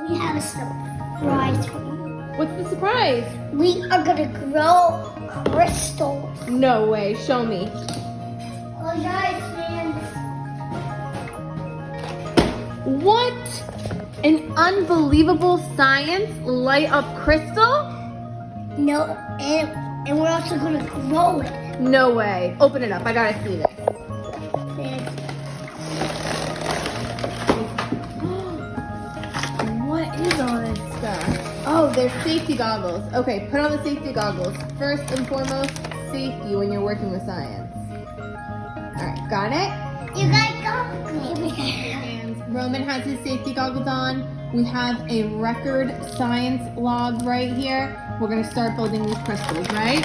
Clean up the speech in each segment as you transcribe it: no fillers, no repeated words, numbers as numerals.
We have a surprise for you. What's the surprise? We are gonna grow crystals. No way. Show me. Oh, guys, man. What? An unbelievable science light up crystal? No, and we're also gonna grow it. No way. Open it up. I gotta see this. What is all this stuff? Oh, they're safety goggles. Okay, put on the safety goggles. First and foremost, safety when you're working with science. All right, got it? You guys go. And Roman has his safety goggles on. We have a record science log right here. We're gonna start building these crystals, right?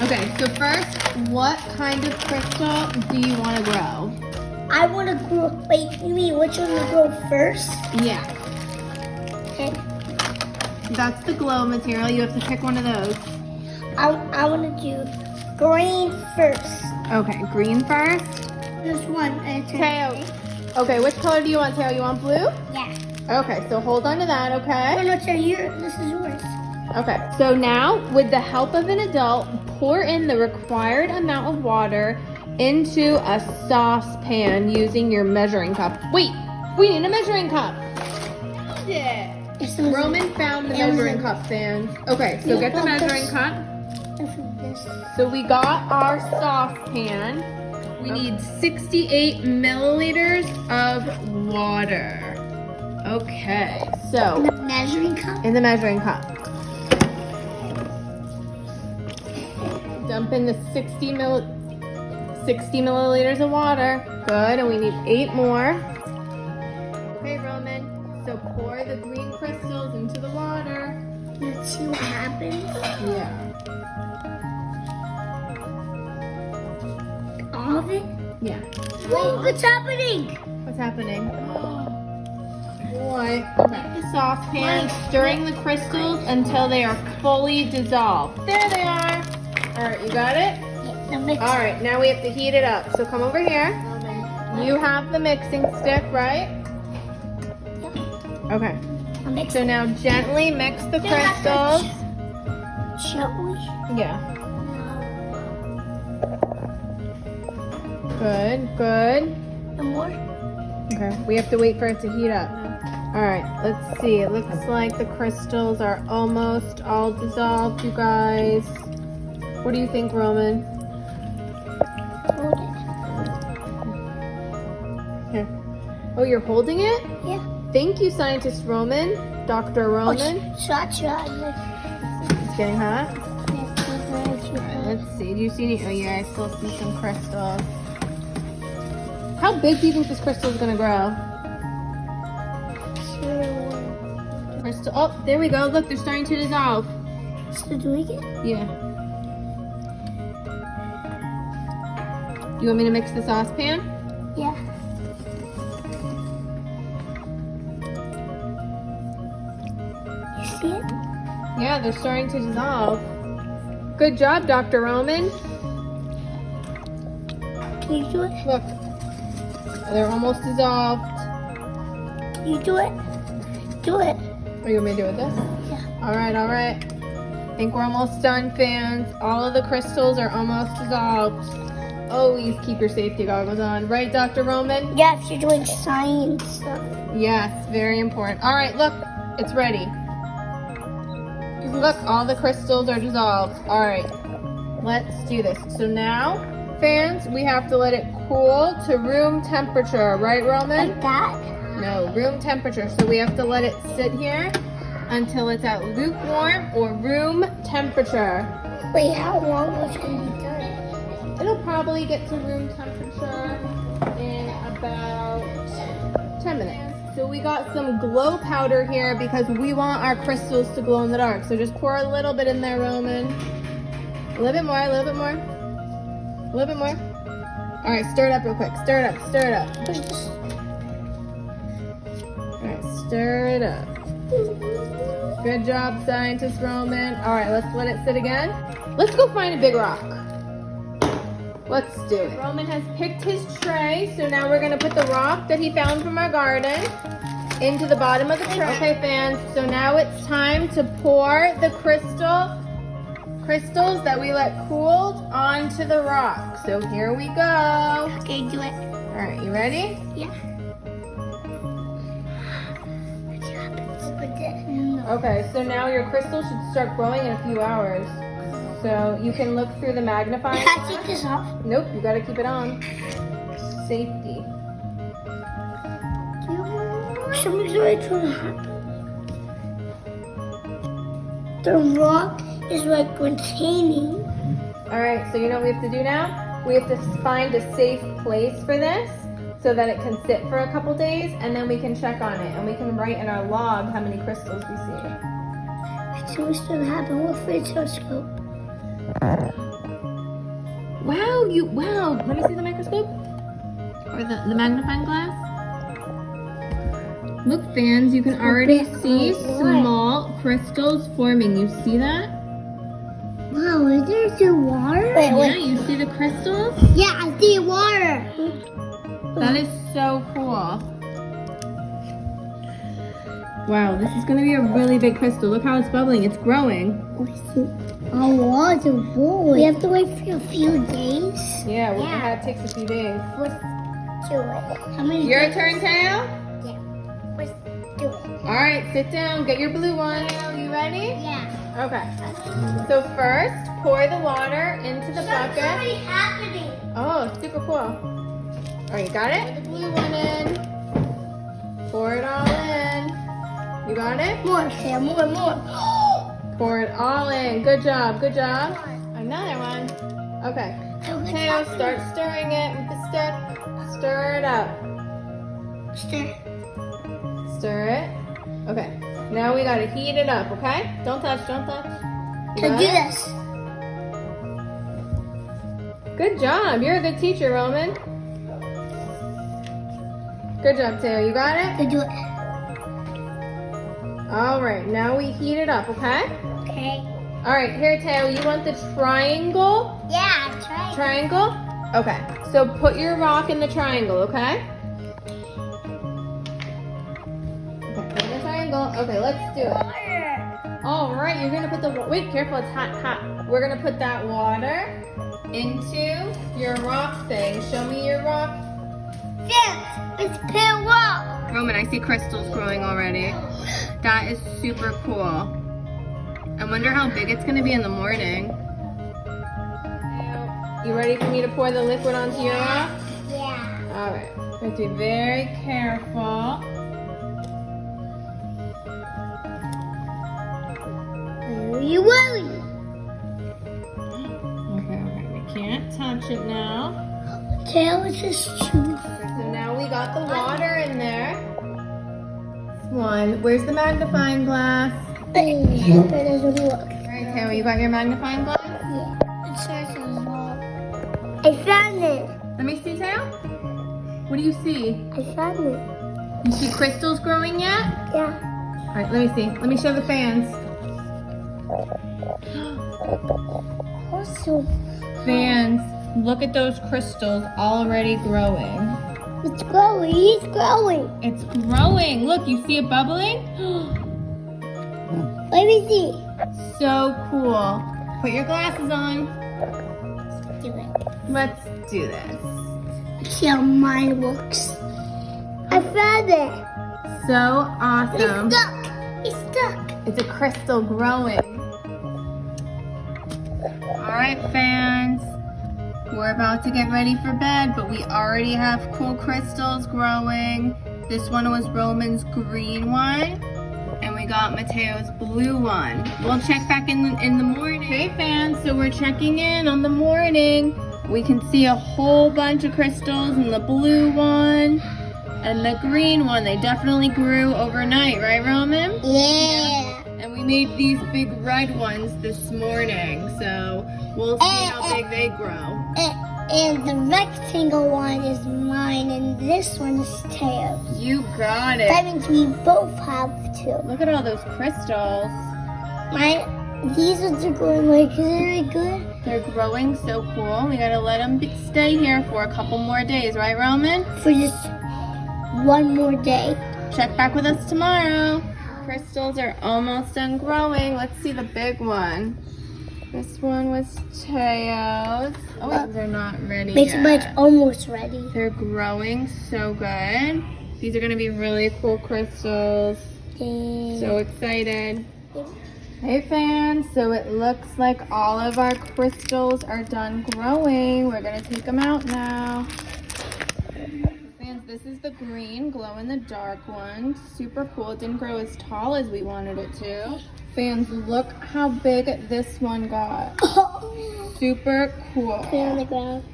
Okay, so first, what kind of crystal do you want to grow? I want to grow. Wait, you mean which one to grow first? Yeah, Okay. that's the glow material. You have to pick one of those. I want to do green first. Okay, green first. This one. Teo. Okay, which color do you want, Teo? You want blue? Yeah. Okay, so hold on to that, okay? No, Teo, this is yours. Okay, so now, with the help of an adult, pour in the required amount of water into a saucepan using your measuring cup. Wait, we need a measuring cup. Yeah. Roman found the measuring cup, fans. Okay, so get the measuring cup. So we got our saucepan. We need 68 milliliters of water. Okay, so The measuring cup. in the measuring cup. Dump in the 60 milliliters of water. Good, and we need 8 more. Okay, Roman, so pour the green crystals into the water. Let's see what happens. Yeah. All of it? Yeah. Wait, what's happening? What's happening? Boy. Okay. The saucepan, stirring the crystals until they are fully dissolved. There they are. All right, you got it? Yeah, the mix. All right, now we have to heat it up. So come over here. You have the mixing stick, right? Okay. The mix. So now gently mix the crystals. Gently. Yeah. Good, good. And more. Okay, we have to wait for it to heat up. All right, let's see. It looks like the crystals are almost all dissolved, you guys. What do you think, Roman? Hold it. Here. Oh, you're holding it? Yeah. Thank you, Scientist Roman. Dr. Roman. Oh, shot. It's getting hot. All right, let's see. Do you see any? Oh, yeah, I still see some crystals. How big do you think this crystal is going to grow? Crystal. Oh, there we go. Look, they're starting to dissolve. Still doing it? Yeah. You want me to mix the saucepan? Yeah. You see it? Yeah, they're starting to dissolve. Good job, Dr. Roman. Can you do it? Look, they're almost dissolved. Can you do it? Do it. Oh, you want me to do it with this? Yeah. All right, all right. I think we're almost done, fans. All of the crystals are almost dissolved. Always keep your safety goggles on. Right, Dr. Roman? Yeah, if you're doing science stuff. Yes, very important. All right, look, it's ready. Look, all the crystals are dissolved. All right, let's do this. So now, fans, we have to let it cool to room temperature. Right, Roman? Like that? No, room temperature. So we have to let it sit here until it's at lukewarm or room temperature. Wait, how long was it going to be done? It'll probably get to room temperature in about 10 minutes. So we got some glow powder here because we want our crystals to glow in the dark. So just pour a little bit in there, Roman. A little bit more, a little bit more. A little bit more. All right, stir it up real quick. Stir it up, stir it up. Push this. All right, stir it up. Good job, Scientist Roman. All right, let's let it sit again. Let's go find a big rock. Let's do it. Roman has picked his tray, so now we're gonna put the rock that he found from our garden into the bottom of the tray. Okay, fans, so now it's time to pour the crystals that we let cooled onto the rock. So here we go. Okay, do it. All right, you ready? Yeah. Okay, so now your crystals should start growing in a few hours. So you can look through the magnifying Can I glass. take this off? Nope, you gotta keep it on. Safety. Something's already trying to happen. The rock is like containing. All right, so you know what we have to do now? We have to find a safe place for this so that it can sit for a couple days, and then we can check on it, and we can write in our log how many crystals we see. So what's gonna happen with the telescope? Wow, wow. Let me see the microscope. Or the magnifying glass. Look, fans, you can already see small crystals forming. You see that? Wow, is there some water? Yeah, you see the crystals? Yeah, I see water. That is so cool. Wow, this is gonna be a really big crystal. Look how it's bubbling. It's growing. I want to boil. We have to wait for a few days. Yeah, it takes a few days. Let's do it. How many Your days? turn, Teo? Yeah. Let's do it. All right, sit down. Get your blue one. You ready? Yeah. Okay. So first, pour the water into the Something's bucket. already happening. Oh, super cool. All right, you got it? Pour the blue one in. Pour it all in. You got it? More, Sam, more. Pour it all in. Good job, good job. Another one. Okay. Teo, start stirring it with the stick. Stir it up. Stir. Stir it. Okay. Now we gotta heat it up, okay? Don't touch, don't touch. You Can got do it? this. Good job. You're a good teacher, Roman. Good job, Teo. You got it? Can do it. All right. Now we heat it up, okay? Okay. All right. Here, Teo. You want the triangle? Yeah, try. Triangle? Okay. So put your rock in the triangle, okay? Okay, put in the triangle. Okay, let's do it. All right, you're gonna put the, wait, careful, it's hot. We're gonna put that water into your rock thing. Show me your rock. Yeah, it's pale rock. Roman, I see crystals growing already. That is super cool. I wonder how big it's gonna be in the morning. You ready for me to pour the liquid onto your rock? Yeah. All right, we have to be very careful. You worry. Okay, we can't touch it now. Tail is just true. So now we got the water in there. One, where's the magnifying glass? It doesn't work. All right, Taylor, you got your magnifying glass? Yeah. It starts on small. I found it. Let me see, Taylor. What do you see? I found it. You see crystals growing yet? Yeah. All right, let me see. Let me show the fans. Also, Fans, look at those crystals already growing. it's growing. It's growing. It's growing. Look, you see it bubbling? Let me see. So cool. Put your glasses on. Let's do it. Let's do this. Let's see how mine works. I found it. So awesome. It's stuck. It's stuck. It's a crystal growing. All right, fans. We're about to get ready for bed, but we already have cool crystals growing. This one was Roman's green one, and we got Mateo's blue one. We'll check back in the morning. Hey, fans, so we're checking in on the morning. We can see a whole bunch of crystals in the blue one and the green one. They definitely grew overnight, right, Roman? Yeah. And we made these big red ones this morning, so we'll see how big they grow. And the rectangle one is mine, and this one is Tails. You got it. That means we both have two. Look at all those crystals. These ones are growing like very good. They're growing so cool. We gotta let them stay here for a couple more days, right, Roman? For just one more day. check back with us tomorrow. Crystals are almost done growing. Let's see the big one. This one was Teo's. Oh, they're not ready yet. But it's almost ready. They're growing so good. These are gonna be really cool crystals. So excited. Hey fans, so it looks like all of our crystals are done growing. We're gonna take them out now. Fans, this is the green glow in the dark one. Super cool. It didn't grow as tall as we wanted it to. Fans, look how big this one got. Super cool. Put it on the ground.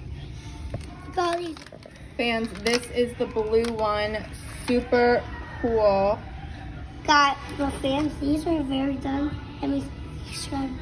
Look at all these. Fans, this is the blue one. Super cool. Got the fans. These are very done. Let me show them.